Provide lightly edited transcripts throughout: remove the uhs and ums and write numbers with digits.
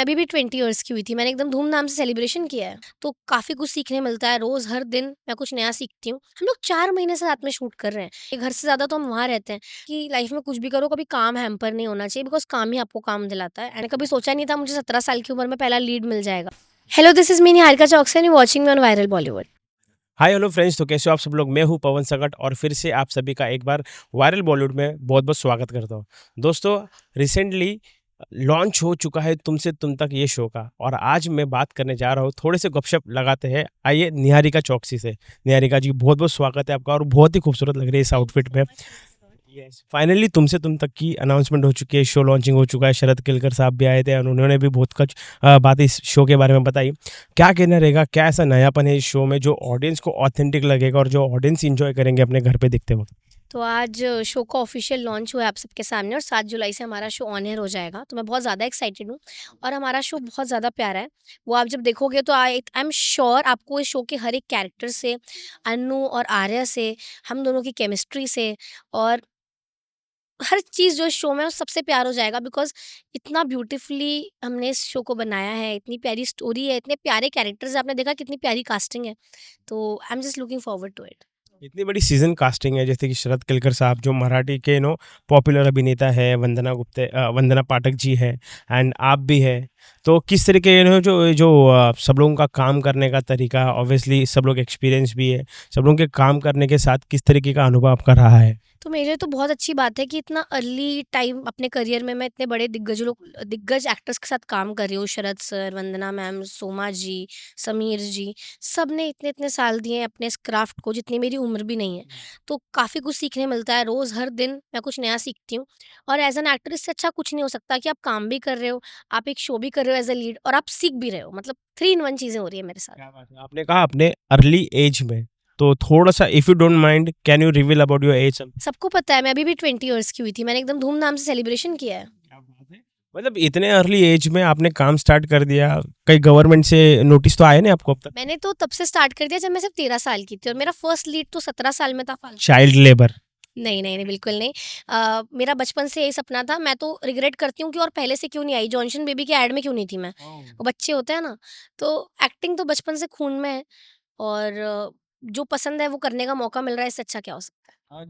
अभी भी 20 इयर्स की हुई थी, मैंने एकदम धूमधाम से सेलिब्रेशन किया है, तो काफ़ी कुछ सीखने मिलता है, रोज़ हर दिन मैं कुछ नया सीखती हूँ। हम लोग 4 महीने से साथ में शूट कर रहे हैं, ये घर से ज़्यादा तो हम वहाँ रहते हैं कि लाइफ़ में कुछ भी करो, कभी काम हैम्पर नहीं होना चाहिए बिकॉज़ काम ही आपको काम दिलाता है। मैंने कभी सोचा नहीं था मुझे 17 साल की उम्र में पहला लीड मिल जाएगा। Hello, this is me Niharika Chauksi and you watching me on viral Bollywood. Hi hello friends. तो कैसे हो आप सब लोग। मैं हूं पवन सकट और फिर से आप सभी का एक बार वायरल बॉलीवुड में बहुत बहुत स्वागत करता हूं। दोस्तों, रिसेंटली लॉन्च हो चुका है तुमसे तुम तक ये शो का, और आज मैं बात करने जा रहा हूं, थोड़े से गपशप लगाते हैं। आइए निहारिका चौकसी से। निहारिका जी, बहुत बहुत स्वागत है आपका, और बहुत ही खूबसूरत लग रही है इस आउटफिट में। यस, फाइनली तुमसे तुम तक की अनाउंसमेंट हो चुकी है, शो लॉन्चिंग हो चुका है। शरद केलकर साहब भी आए थे और उन्होंने भी बहुत कुछ बातें इस शो के बारे में बताई। क्या कहना रहेगा, क्या ऐसा नयापन है इस शो में जो ऑडियंस को ऑथेंटिक लगेगा और जो ऑडियंस इंजॉय करेंगे अपने घर पे देखते वक्त। तो आज शो का ऑफिशियल लॉन्च हुआ है आप सबके सामने और 7 जुलाई से हमारा शो ऑन एयर हो जाएगा। तो मैं बहुत ज़्यादा एक्साइटेड हूँ और हमारा शो बहुत ज़्यादा प्यारा है। वो आप जब देखोगे तो आई एम श्योर आपको इस शो के हर एक कैरेक्टर से, अन्नू और आर्या से, हम दोनों की केमिस्ट्री से और हर चीज़ जो इस शो में है वो सबसे प्यार हो जाएगा बिकॉज़ इतना ब्यूटीफुली हमने इस शो को बनाया है, इतनी प्यारी स्टोरी है, इतने प्यारे कैरेक्टर्स हैं, आपने देखा कितनी प्यारी कास्टिंग है। तो I am just looking forward to it. इतनी बड़ी सीजन कास्टिंग है, जैसे कि शरद केलकर साहब जो मराठी के पॉपुलर अभिनेता है, वंदना पाठक जी है, एंड आप भी है। तो किस तरीके जो जो सब लोगों का काम करने का तरीका, ऑब्वियसली सब लोग एक्सपीरियंस भी है, सब लोगों के काम करने के साथ किस तरीके का अनुभव आपका रहा है। तो मेरे लिए तो बहुत अच्छी बात है कि इतना अर्ली टाइम अपने करियर में मैं इतने बड़े दिग्गज एक्टर्स के साथ काम कर रही हूँ। शरद सर, वंदना मैम, सोमा जी, समीर जी, सब ने इतने-इतने साल दिए हैं अपने इस क्राफ्ट को जितनी मेरी उम्र भी नहीं है। तो काफ़ी कुछ सीखने मिलता है, रोज़ हर दिन मैं कुछ नया सीखती हूँ और एज़ एन एक्टर इससे अच्छा कुछ नहीं हो सकता कि आप काम भी कर रहे हो, आप एक शो भी कर रहे हो एज़ अ लीड और आप सीख भी रहे हो। मतलब 3 इन 1 चीज़ें हो रही है मेरे साथ। क्या बात है! आपने कहा अपने अर्ली एज में, तो थोड़ा-सा if you don't mind can you reveal about your age? सबको पता है मैं अभी भी 20 इयर्स की हुई थी, मैंने एकदम धूमधाम से सेलिब्रेशन किया है। क्या बात है! मतलब इतने अर्ली एज में आपने काम स्टार्ट कर दिया, कहीं गवर्नमेंट से नोटिस तो आए नहीं आपको अब तक? मैंने तो तब से स्टार्ट कर दिया जब मैं सिर्फ 13 साल की थी और मेरा फर्स्ट लीड तो 17 साल में था फालतू। Child labour. नहीं, नहीं, नहीं, बिल्कुल नहीं। मेरा बचपन से यही सपना था, मैं तो रिग्रेट करती हूँ कि और पहले से क्यों नहीं आई, जॉनसन बेबी के ऐड में क्यों नहीं थी मैं? ओह! वो बच्चे होते हैं ना, तो एक्टिंग तो बचपन से खून में है और जो पसंद है वो करने का मौका मिल रहा है, इससे अच्छा क्या हो सकता है?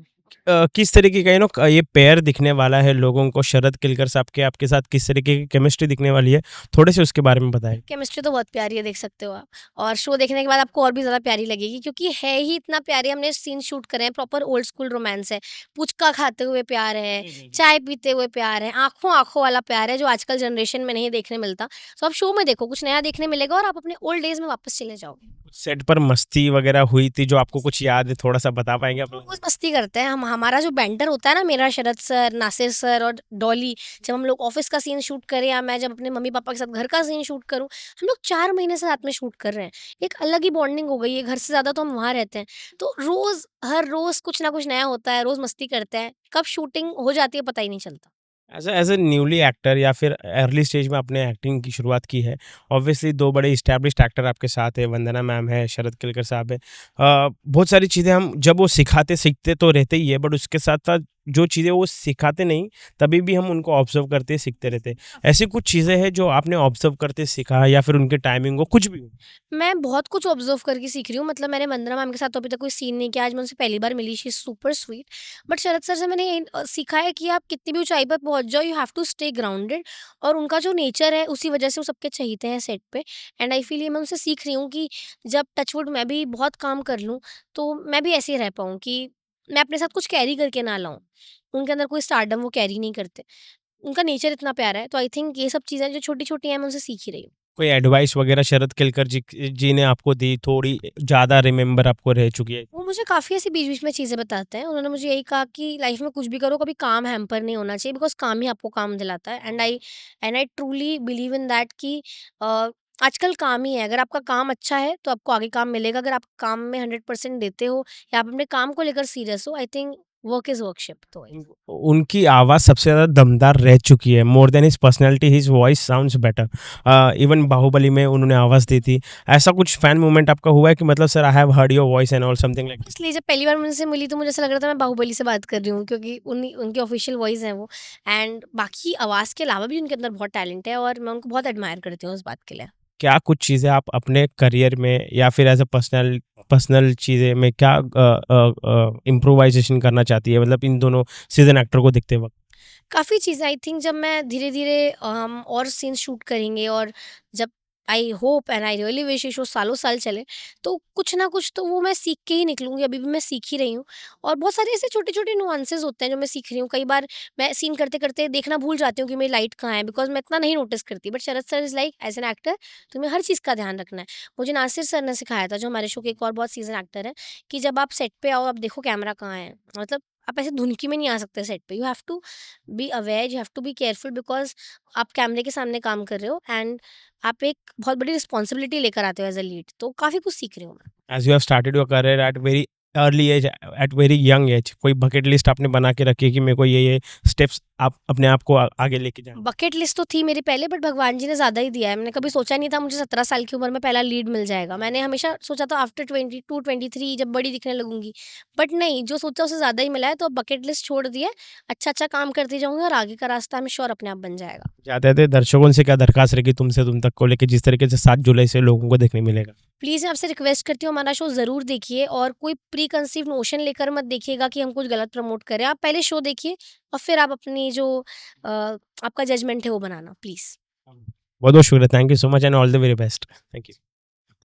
किस तरीके का ये पेयर दिखने वाला है लोगों को, शरद केलकर साहब के आपके साथ किस तरीके की केमिस्ट्री दिखने वाली है? थोड़े से उसके बारे में बताएँ। केमिस्ट्री तो बहुत प्यारी है, देख सकते हो आप और शो देखने के बाद आपको और भी ज़्यादा प्यारी लगेगी क्योंकि है ही इतना प्यारी। हमने सीन शूट करे हैं, प्रॉपर ओल्ड स्कूल रोमांस है, पुचका खाते हुए प्यार है, चाय पीते हुए प्यार है, आँखों-आँखों वाला प्यार है जो आजकल जनरेशन में नहीं देखने मिलता। तो आप शो में देखो, कुछ नया देखने मिलेगा और आप अपने ओल्ड डेज़ में वापस चले जाओगे। सेट पर मस्ती वगैरह हुई थी जो आपको कुछ याद है, थोड़ा-सा बता पाएँगे आप लोग? रोज़ मस्ती करते हैं हम, हमारा जो बैंटर होता है ना, मेरा, शरद सर, नासिर सर और डॉली, जब हम लोग ऑफ़िस का सीन शूट करें या मैं जब अपने मम्मी-पापा के साथ घर का सीन शूट करूँ, हम लोग 4 महीने से साथ में शूट कर रहे हैं। एक अलग ही बॉन्डिंग हो गई है, घर से ज़्यादा तो हम वहाँ रहते हैं। तो हर रोज़ कुछ ना कुछ नया होता है, रोज़ मस्ती करते हैं। कब शूटिंग हो जाती है पता ही नहीं चलता। एज़ अ न्यूली एक्टर या फिर अर्ली स्टेज में आपने एक्टिंग की शुरुआत की है। ऑब्वियसली 2 बड़े एस्टैब्लिश्ड एक्टर आपके साथ हैं, वंदना मैम है, शरद केलकर साहब हैं। बहुत सारी चीज़ें हम जब वो सिखाते सीखते तो रहते ही है, बट उसके साथ-साथ जो चीज़ें वो सिखाते नहीं, तभी भी हम उनको ऑब्ज़र्व करते सीखते रहते हैं। ऐसी कुछ चीज़ें हैं जो आपने ऑब्ज़र्व करते सीखा, या फिर उनके टाइमिंग हो, कुछ भी हो? मैं बहुत कुछ ऑब्ज़र्व करके सीख रही हूँ। मतलब मैंने वंदना मैम के साथ तो अभी तक कोई सीन नहीं किया। आज मैं उनसे पहली बार मिली, she is super sweet. But Sharad sir से मैंने ये सीखा है कि आप कितनी भी ऊँचाई पर पहुँच जाओ, you have to stay grounded और उनका जो नेचर है उसी वज़ह से वो सबके चहीते हैं सेट पे। एंड आई फ़ील ये मैं उनसे सीख रही हूँ कि जब टच वुड मैं भी बहुत काम कर लूँ, तो मैं भी ऐसे ही रह पाऊँ कि मैं अपने साथ कुछ कैरी करके ना लाऊँ। उनके अंदर कोई स्टारडम वो कैरी नहीं करते। उनका नेचर इतना प्यारा है, तो आई थिंक ये सब चीज़ें जो छोटी-छोटी हैं मैं उनसे सीख ही रही हूँ। कोई एडवाइस वगैरह शरद केलकर जी ने आपको दी, थोड़ी ज़्यादा रिमेंबर आपको रह चुकी है? वो मुझे काफ़ी ऐसी बीच-बीच में चीज़ें बताते हैं। उन्होंने मुझे यही कहा कि लाइफ़ में कुछ भी करो, कभी काम हैम्पर नहीं होना चाहिए बिकॉज़ काम ही आपको काम दिलाता है। And I truly believe in that कि आजकल काम ही है। अगर आपका काम अच्छा है, तो आपको आगे काम मिलेगा। अगर आप काम में 100% देते हो या आप अपने काम को लेकर सीरियस हो, I think work is worship तो वही। उनकी आवाज़ सबसे ज़्यादा दमदार रह चुकी है, more than his personality his voice sounds better. Even Baahubali में उन्होंने आवाज़ दी थी। ऐसा कुछ फैन मोमेंट आपका हुआ है कि मतलब sir I have heard your voice and all something like? इसलिए जब पहली बार मुझसे मिली तो मुझे ऐसा लग रहा था मैं बाहुबली से बात कर रही हूँ, क्योंकि उनकी ऑफिशियल वॉइस है वो। एंड बाकी आवाज़ के अलावा भी उनके अंदर बहुत टैलेंट है और मैं उनको बहुत एडमायर करती हूँ उस बात के लिए। क्या कुछ चीज़ें आप अपने करियर में या फिर एज़ अ पर्सनल पर्सनल चीज़ें में क्या इम्प्रोवाइज़ेशन करना चाहती है मतलब इन दोनों सीज़न एक्टर को देखते वक़्त? काफ़ी चीज़ें आई थिंक जब मैं धीरे-धीरे हम और सीन्स शूट करेंगे और जब I hope and I really wish ये शो सालों साल चले, तो कुछ ना कुछ तो वो मैं सीख के ही निकलूँगी, अभी भी मैं सीख ही रही हूँ। और बहुत सारे ऐसे छोटे-छोटे नुआंसेस होते हैं जो मैं सीख रही हूँ। कई बार मैं सीन करते-करते देखना भूल जाती हूँ कि मेरी लाइट कहाँ है, बिकॉज़ मैं इतना नहीं नोटिस करती। But Sharad sir is like as an actor तुम्हें हर चीज़ का ध्यान रखना है। मुझे नासिर सर ने सिखाया था, जो हमारे शो के एक और बहुत सीज़न एक्टर हैं, कि जब आप सेट पे आओ, आप देखो कैमरा कहाँ है। मतलब आप ऐसे धुनकी में नहीं आ सकते सेट पे। You have to be aware, you have to be careful, because आप कैमरे के सामने काम कर रहे हो एंड आप एक बहुत बड़ी रिस्पॉन्सिबिलिटी लेकर आते हो एज़ अ लीड। तो काफ़ी कुछ सीख रही हूँ मैं। As you have started your career at very early age, at very young age, कोई बकेट लिस्ट आपने बना के रखी है कि मेरे को ये स्टेप्स आप अपने आप को आगे लेके जाना है? बकेट लिस्ट तो थी मेरी पहले, बट भगवान जी ने ज़्यादा ही दिया है। मैंने कभी सोचा नहीं था मुझे 17 साल की उम्र में पहला लीड मिल जाएगा। मैंने हमेशा सोचा था आफ्टर 22-23 जब बड़ी दिखने लगूँगी। बट नहीं, जो सोचा उससे ज़्यादा ही मिला है, तो अब बकेट लिस्ट छोड़ दी है। अच्छा-अच्छा काम करती जाऊँगी और आगे का रास्ता आई एम श्योर अपने आप बन जाएगा। जाते-जाते दर्शकों से क्या दरख़्वास्त रहेगी तुमसे तुम तक को लेके जिस तरीके से 7 जुलाई से लोगों को देखने मिलेगा? प्लीज़ मैं आपसे रिक्वेस्ट करती हूँ, हमारा शो ज़रूर देखिए और कोई प्री कंसीव नोशन लेकर मत देखिएगा कि हम कुछ गलत प्रमोट कर रहे हैं। आप पहले शो देखिए और फिर आप अपनी जो आपका जजमेंट है वो बनाना प्लीज़। बहुत-बहुत शुक्रिया। Thank you so much and all the very best. Thank you.